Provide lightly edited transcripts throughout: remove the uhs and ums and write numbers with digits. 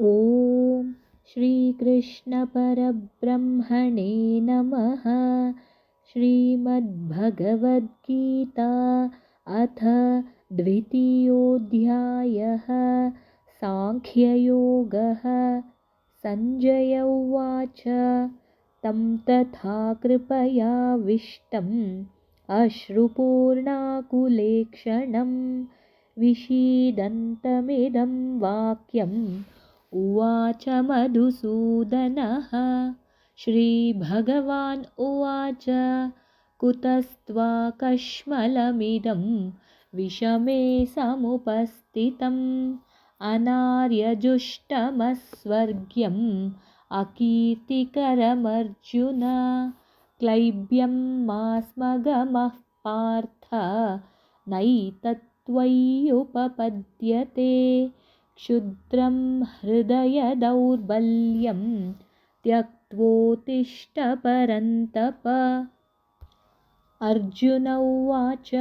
ॐ श्रीकृष्णपरब्रह्मणे नमः। श्रीमद्भगवद्गीता अथ द्वितीयोऽध्यायः। सांख्ययोगः। सञ्जय उवाच तं तथा कृपयाविष्टम् अश्रुपूर्णाकुलेक्षणं विषीदन्तमिदं वाक्यम् उवाच मधुसूदनः। श्रीभगवान् उवाच कुतस्त्वाकश्मलमिदं विषमे समुपस्थितम् अनार्यजुष्टमस्वर्ग्यम् अकीर्तिकरमर्जुन। क्लैब्यं मास्मगमः पार्थ नैतत्त्वय्युपपद्यते। क्षुद्रं हृदयदौर्बल्यं त्यक्त्वोत्तिष्ठ परन्तप। अर्जुन उवाच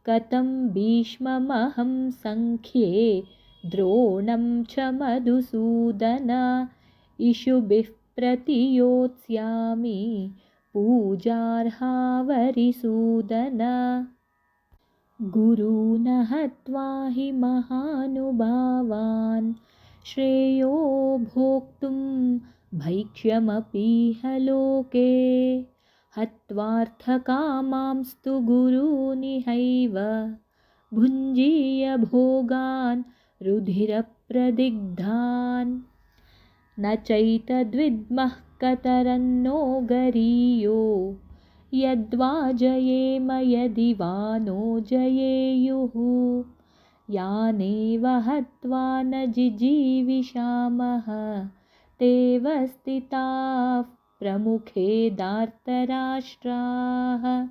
कथं भीष्ममहं सङ्ख्ये द्रोणं च मधुसूदन। इषुभिः प्रतियोत्स्यामि पूजार्हावरिसूदन। गुरून् हत्वा हि महानुभावान् श्रेयो भोक्तुं भैक्ष्यमपीह लोके। हत्वार्थकामांस्तु गुरूनिहैव भुञ्जीय भोगान् रुधिरप्रदिग्धान्। न चैतद्विद्मः कतरन्नो गरीयो यद्वा जयेम यदि वा नो जयेयुः। यानेव हत्वा न जिजीविषामः तेव स्थिताः प्रमुखे धार्तराष्ट्राः।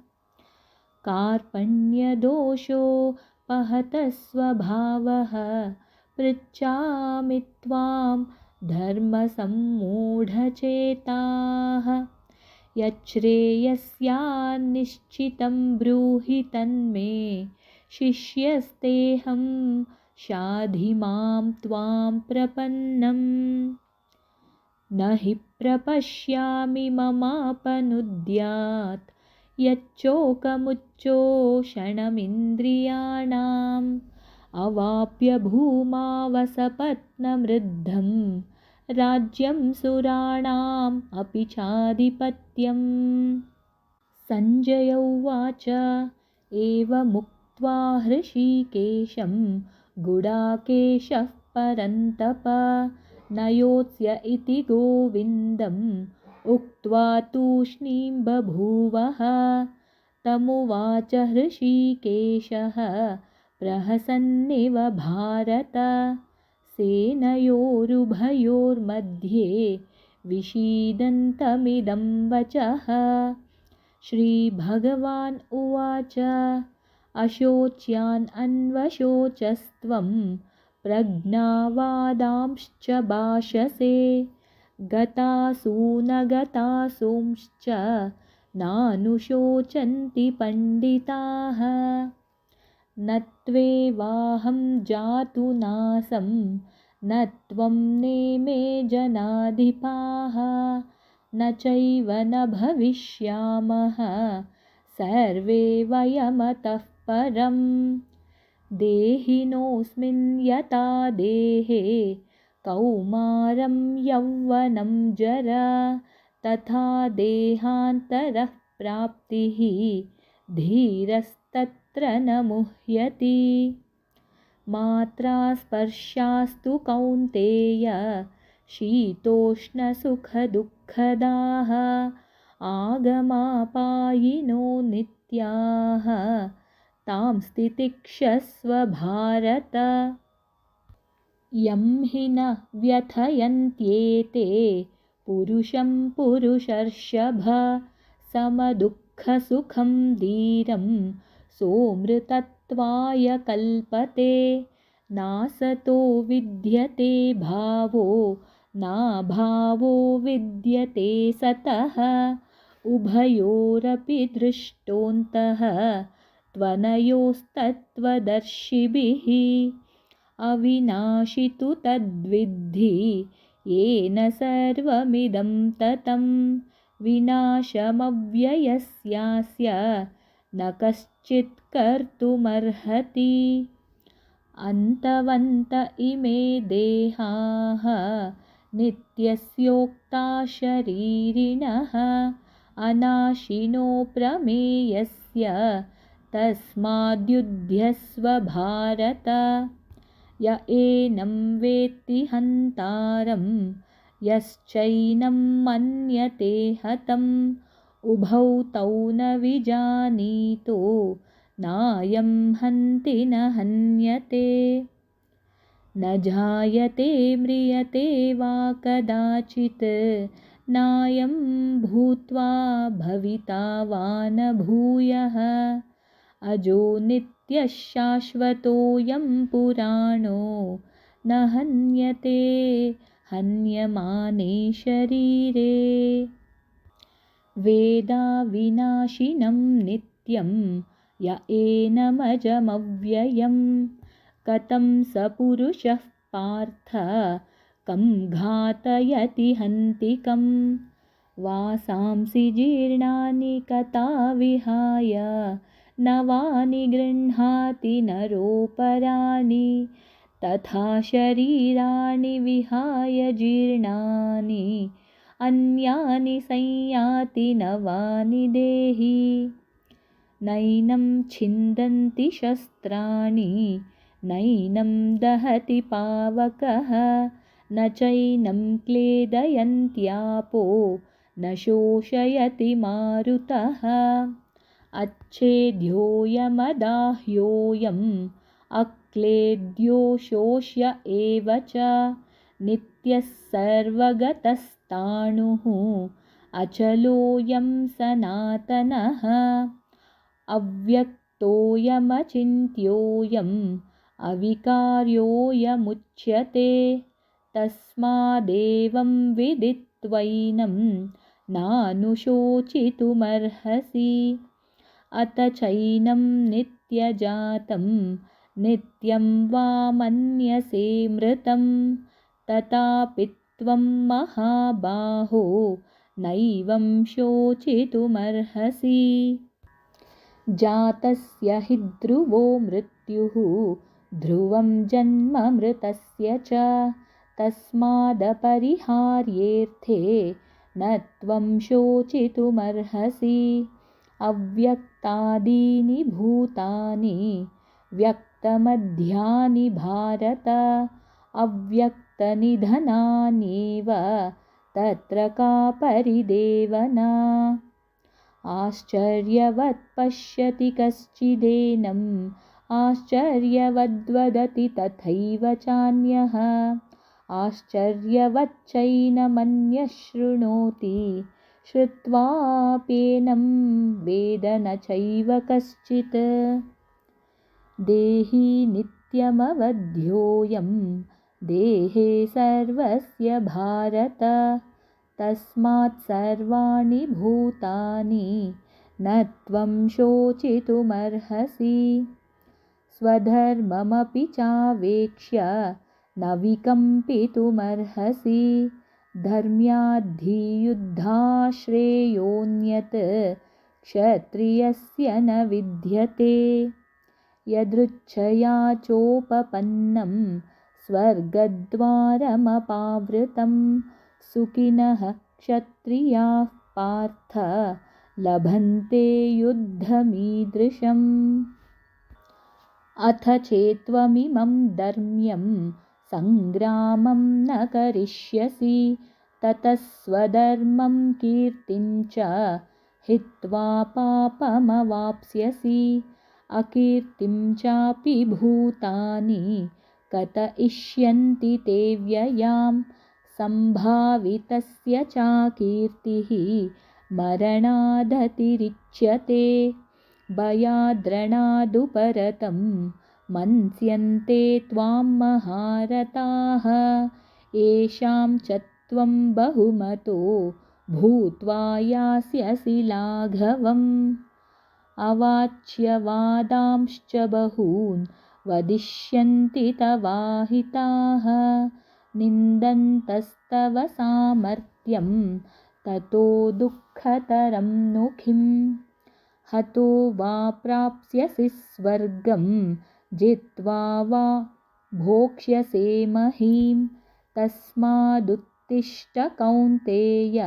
कार्पण्यदोषोपहतः स्वभावः पृच्छामि त्वां धर्मसम्मूढचेताः। यच्छ्रेयस्यान्निश्चितं ब्रूहि तन्मे शिष्यस्तेऽहं शाधि मां त्वां प्रपन्नम्। न हि प्रपश्यामि ममापनुद्यात् यच्चोकमुच्चोषणमिन्द्रियाणाम्। अवाप्य भूमावसपत्नमृद्धं राज्यं सुराणाम् अपि चाधिपत्यम्। सञ्जय उवाच एवमुक्त्वा हृषीकेशं गुडाकेशः परन्तप न योत्स्य इति गोविन्दम् उक्त्वा तूष्णीं बभूवः। तमुवाच हृषीकेशः प्रहसन्निव भारत। सेनयोरुभयोर्मध्ये विषीदन्तमिदं वचः। श्रीभगवान् उवाच अशोच्यान् अन्वशोचस्त्वं प्रज्ञावादांश्च भाषसे। गतासूनगतासूंश्च नानुशोचन्ति पण्डिताः। न त्वेवाहं जातु नासं न त्वं नेमे जनाधिपाः। न चैव न भविष्यामः सर्वे वयमतः परम्। देहिनोऽस्मिन् यथा देहे कौमारं यौवनं जरा तथा देहान्तरः प्राप्तिः धीरस्तत्र न मुह्यति। मात्रा स्पर्शास्तु कौन्तेय शीतोष्णसुखदुःखदाः आगमापायिनो नित्याः तां स्थितिक्षस्व भारत। यं हि न व्यथयन्त्येते पुरुषं पुरुषर्षभ समदुःखसुखं धीरं सोऽमृतत्वाय कल्पते। नासतो विद्यते भावो नाभावो विद्यते सतः उभयोरपि दृष्टोऽन्तः त्वनयोस्तत्त्वदर्शिभिः। अविनाशि तु तद्विद्धि येन सर्वमिदं ततं विनाशमव्ययस्यास्य न कश्चित् कर्तुमर्हति अन्तवन्त इमे देहाः नित्यस्योक्ता शरीरिणः अनाशिनो प्रमेयस्य तस्माद्युध्यस्व भारत य एनं वेत्ति हन्तारं यश्चैनं मन्यते हतम् उभौ तौ न विजानीतो नायं हन्ति न हन्यते न जायते म्रियते वा कदाचित् नायं भूत्वा भविता वा न भूयः अजो नित्यः शाश्वतोऽयं पुराणो न हन्यते हन्यमाने शरीरे वेदाविनाशिनं नित्यं य एनमजमव्ययं कथं स पुरुषः पार्थ कं घातयति हन्तिकं वासांसि जीर्णानि कथा विहाय नवानि गृह्णाति नरोपराणि तथा शरीराणि विहाय जीर्णानि अन्यानि संयाति नवानि देहि नैनं छिन्दन्ति शस्त्राणि नैनं दहति पावकः न चैनं क्लेदयन्त्यापो न शोषयति मारुतः अच्छेद्योऽयमदाह्योऽयम् अक्लेद्यो शोष्य एव च नित्यः सर्वगतस्ताणुः अचलोऽयं सनातनः अव्यक्तोऽयमचिन्त्योऽयम् अविकार्योऽयमुच्यते तस्मादेवं विदित्वैनं नानुशोचितुमर्हसि अत चैनं नित्यजातं नित्यं वा मन्यसे मृतं तथापि त्वं महाबाहो नैवं शोचितुमर्हसि जातस्य हि ध्रुवो मृत्युः ध्रुवं जन्म मृतस्य च तस्मादपरिहार्येऽर्थे न त्वं शोचितुमर्हसि अव्यक्तादीनि भूतानि व्यक्तमध्यानि भारत अव्यक्तनिधनान्येव तत्र का परिदेवना आश्चर्यवत् पश्यति कश्चिदेनम् आश्चर्यवद्वदति तथैव चान्यः आश्चर्यवच्चैनमन्यः शृणोति श्रुत्वाप्येनं वेद न चैव कश्चित् देही नित्यमवध्योऽयं देहे सर्वस्य भारत तस्मात् सर्वाणि भूतानि न त्वं शोचितुमर्हसि स्वधर्ममपि चावेक्ष्य न विकम्पितुमर्हसि धर्म्याद्धियुद्धाश्रेयोऽन्यत् क्षत्रियस्य न विद्यते यदृच्छया चोपपन्नं स्वर्गद्वारमपावृतं सुखिनः क्षत्रियाः पार्थ लभन्ते युद्धमीदृशम् अथ चेत्त्वमिमं धर्म्यं सङ्ग्रामं न करिष्यसि ततः स्वधर्मं कीर्तिं च हित्वा पापमवाप्स्यसि अकीर्तिं चापि भूतानि कथयिष्यन्ति ते व्ययां सम्भावितस्य चाकीर्तिः मरणादतिरिच्यते भयाद्रणादुपरतं मन्स्यन्ते त्वां महारथाः येषां च त्वं बहुमतो भूत्वा यास्यसि लाघवम् अवाच्यवादांश्च बहून् वदिष्यन्ति तवाहिताः निन्दन्तस्तव सामर्थ्यं ततो दुःखतरं नु किम् हतो वा प्राप्स्यसि स्वर्गं जित्वा वा भोक्ष्यसे महीं तस्मादुत्तिष्ठ कौन्तेय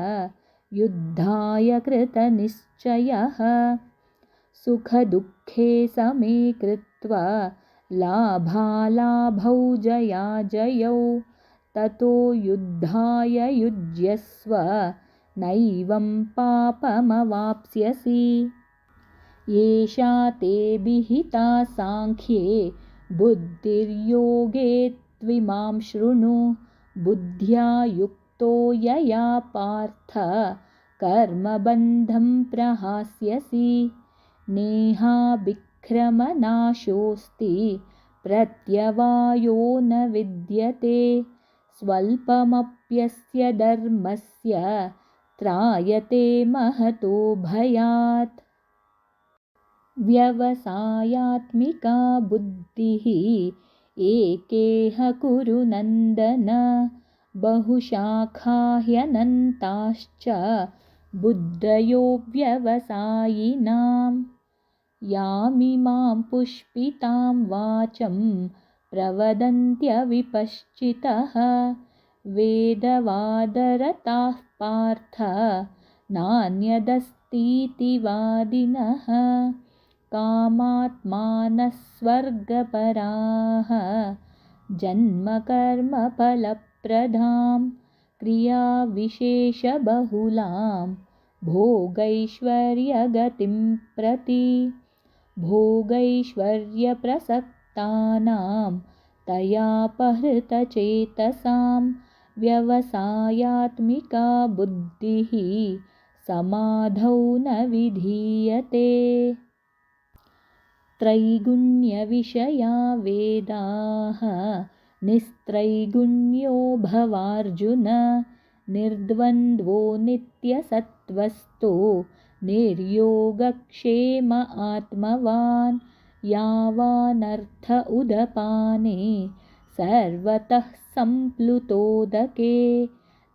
युद्धाय कृतनिश्चयः सुखदुःखे समे कृत्वा लाभालाभौ जयाजयौ ततो युद्धाय युज्यस्व नैवं पापमवाप्स्यसि येषा ते विहिता साङ्ख्ये बुद्धिर्योगे त्विमां शृणु बुद्ध्या युक्तो यया पार्थ कर्मबन्धं प्रहास्यसि नेहाभिक्रमनाशोऽस्ति प्रत्यवायो न विद्यते स्वल्पमप्यस्य धर्मस्य त्रायते महतो भयात् व्यवसायात्मिका बुद्धिः एकेह कुरु नन्दन बहुशाखा ह्यनन्ताश्च बुद्धयो व्यवसायिनां यामिमां पुष्पितां वाचं प्रवदन्त्यविपश्चितः वेदवादरताः पार्थ नान्यदस्तीति वादिनः कामात्मानः स्वर्गपराः जन्मकर्मफलप्रदां क्रियाविशेषबहुलां भोगैश्वर्यगतिं प्रति भोगैश्वर्यप्रसक्तानां तयापहृतचेतसां व्यवसायात्मिका बुद्धिः समाधौ न विधीयते त्रैगुण्यविषया वेदाः निस्त्रैगुण्यो भवार्जुन निर्द्वन्द्वो नित्यसत्त्वस्थो निर्योगक्षेम आत्मवान् यावानर्थ उदपाने सर्वतः सम्प्लुतोदके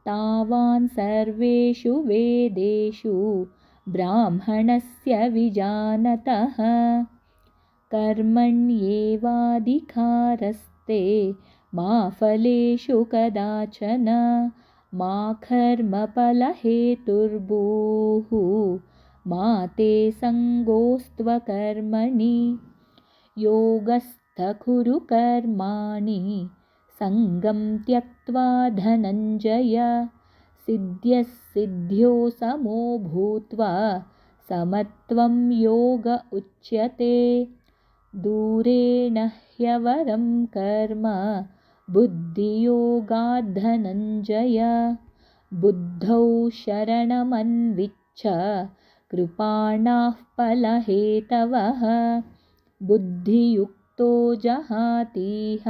तावान् सर्वेषु वेदेषु ब्राह्मणस्य विजानतः कर्मण्येवाधिकारस्ते मा फलेषु कदाचन मा कर्मफलहेतुर्भूः मा ते सङ्गोऽस्त्वकर्मणि योगस्थ कुरु कर्माणि सङ्गं त्यक्त्वा धनञ्जय सिद्ध्यः सिद्ध्यो समो भूत्वा समत्वं योग उच्यते दूरेण ह्यवरं कर्म बुद्धियोगात् धनञ्जय बुद्धौ शरणमन्विच्छ कृपाणाः फलहेतवः बुद्धियुक्तो जहातीह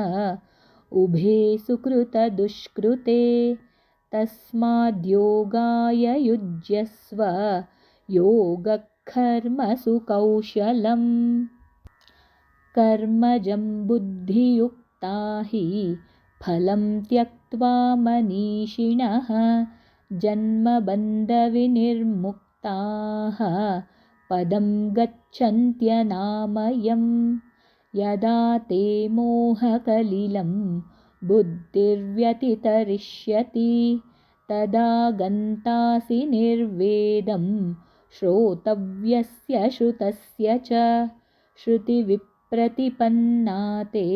उभे सुकृतदुष्कृते तस्माद्योगाय युज्यस्व योगकर्मसु कौशलम् कर्मजं बुद्धियुक्ता हि फलं त्यक्त्वा मनीषिणः जन्मबन्धविनिर्मुक्ताः पदं गच्छन्त्यनामयम् यदा ते मोहकलिलं बुद्धिर्व्यतितरिष्यति तदा गन्तासि निर्वेदं श्रोतव्यस्य श्रुतस्य च श्रुतिविप्रतिपन्ना ते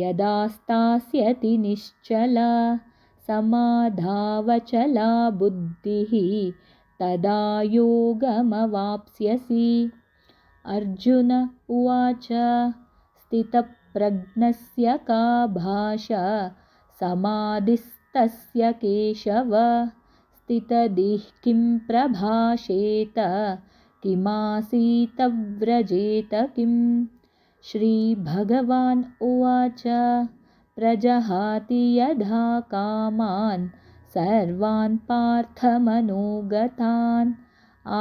यदा स्थास्यति निश्चला समाधावचला बुद्धिः तदा योगमवाप्स्यसि अर्जुन उवाच स्थितप्रज्ञस्य का भाषा समाधिस्तस्य केशव स्थितदिः किं प्रभाषेत किमासीत व्रजेत किम् श्रीभगवान् उवाच प्रजहाति यदा कामान् सर्वान् पार्थमनोगतान्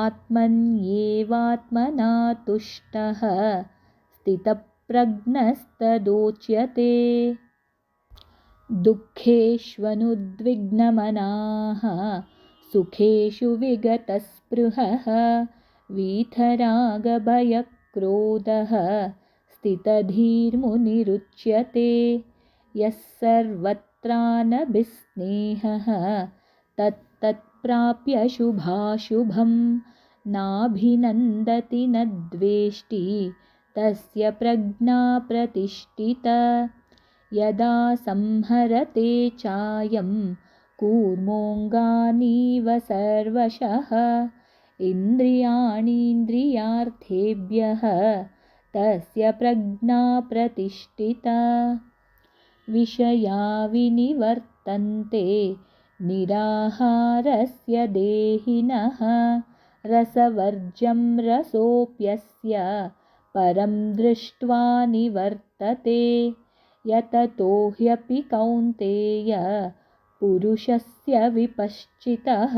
आत्मन्येवात्मना तुष्टः स्थितप्रज्ञः प्रज्ञस्तदोच्यते। दुःखेष्वनुद्विग्नमनाः सुखेषु विगतस्पृहः वीतरागभयक्रोधः स्थितधीर्मुनिरुच्यते। यः सर्वत्रानभिस्नेहः तत्तत्प्राप्य शुभाशुभं नाभिनन्दति न द्वेष्टि तस्य प्रज्ञा प्रतिष्ठिता। यदा संहरते चायं कूर्मोऽङ्गानीव सर्वशः इन्द्रियाणीन्द्रियार्थेभ्यः तस्य प्रज्ञा प्रतिष्ठिता। विषया विनिवर्तन्ते निराहारस्य देहिनः रसवर्ज्यं रसोऽप्यस्य परं दृष्ट्वा निवर्तते। यततो ह्यपि कौन्तेय पुरुषस्य विपश्चितः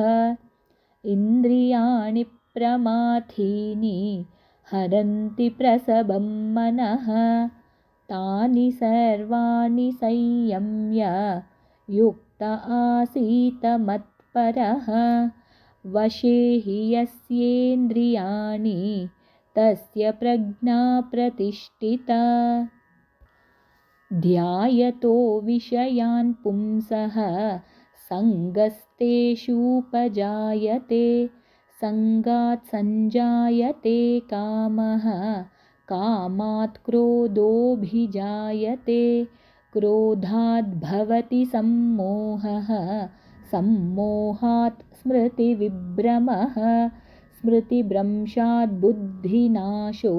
इन्द्रियाणि प्रमाथीनि हरन्ति प्रसभं मनः। तानि सर्वाणि संयम्य युक्त आसीत मत्परः वशे हि यस्येन्द्रियाणि तस्य प्रज्ञा प्रतिष्ठिता। ध्यायतो विषयान् पुंसः सङ्गस्तेषूपजायते सङ्गात् सञ्जायते कामः कामात् क्रोधोऽभिजायते क्रोधाद् भवति सम्मोहः सम्मोहात् स्मृतिविभ्रमः स्मृतिभ्रंशात् बुद्धिनाशो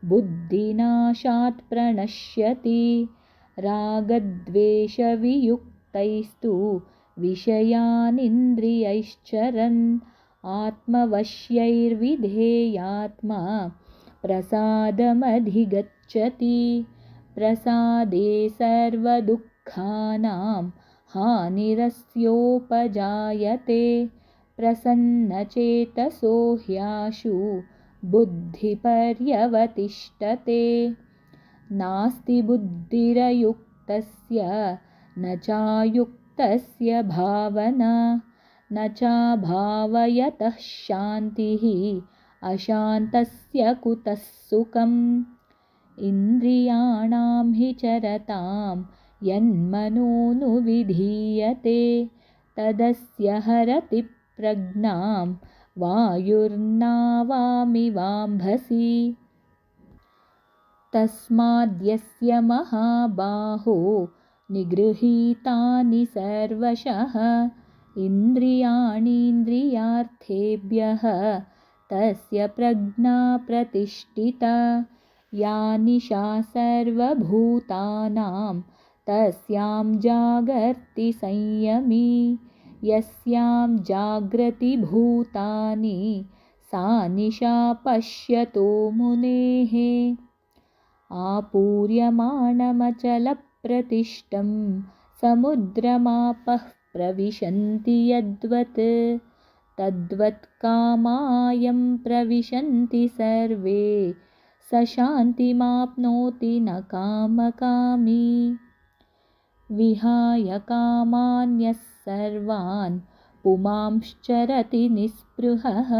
बुद्धिनाशात् प्रणश्यति। रागद्वेषवियुक्तैस्तु विषयानिन्द्रियैश्चरन् आत्मवश्यैर्विधेयात्मा प्रसादमधिगच्छति। प्रसादे सर्वदुःखानां हानिरस्योपजायते प्रसन्नचेतसो ह्याशु बुद्धिपर्यवतिष्ठते। नास्ति बुद्धिरयुक्तस्य न चायुक्तस्य भावना न चाभावयतः शान्तिः अशान्तस्य कुतः सुखम्। इन्द्रियाणां हि चरतां यन्मनोनुविधीयते तदस्य हरति प्रज्ञां वायुर्नावामिवाम्भसि। तस्माद्यस्य महाबाहो निगृहीतानि सर्वशः इन्द्रियाणीन्द्रियार्थेभ्यः तस्य प्रज्ञा प्रतिष्ठिता। या निशा सर्वभूतानां तस्यां जागर्ति संयमी। यस्यां जाग्रति भूतानि सा निशा पश्यतो मुनेः। आपूर्यमाणमचलप्रतिष्ठं समुद्रमापः प्रविशन्ति यद्वत् तद्वत् कामायं प्रविशन्ति सर्वे स शान्तिमाप्नोति न कामकामी। विहाय कामान्यः सर्वान् पुमांश्चरति निःस्पृहः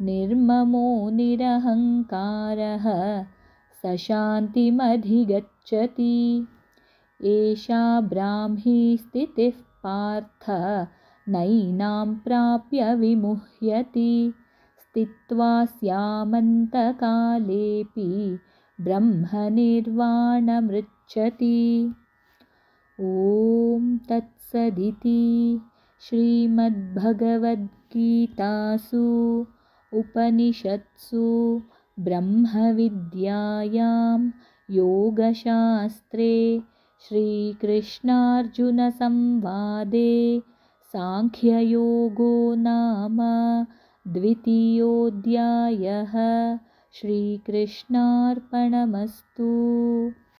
निर्ममो निरहङ्कारः स शान्तिमधिगच्छति। एषा ब्राह्मी स्थितिः पार्थ नैनां प्राप्य विमुह्यति। स्थित्वा स्यामन्तकालेऽपि ब्रह्मनिर्वाणमृच्छति। ॐ तत्सदिति श्रीमद्भगवद्गीतासु उपनिषत्सु ब्रह्मविद्यायां योगशास्त्रे श्रीकृष्णार्जुनसंवादे सांख्ययोगो नाम द्वितीयोऽध्यायः। श्रीकृष्णार्पणमस्तु।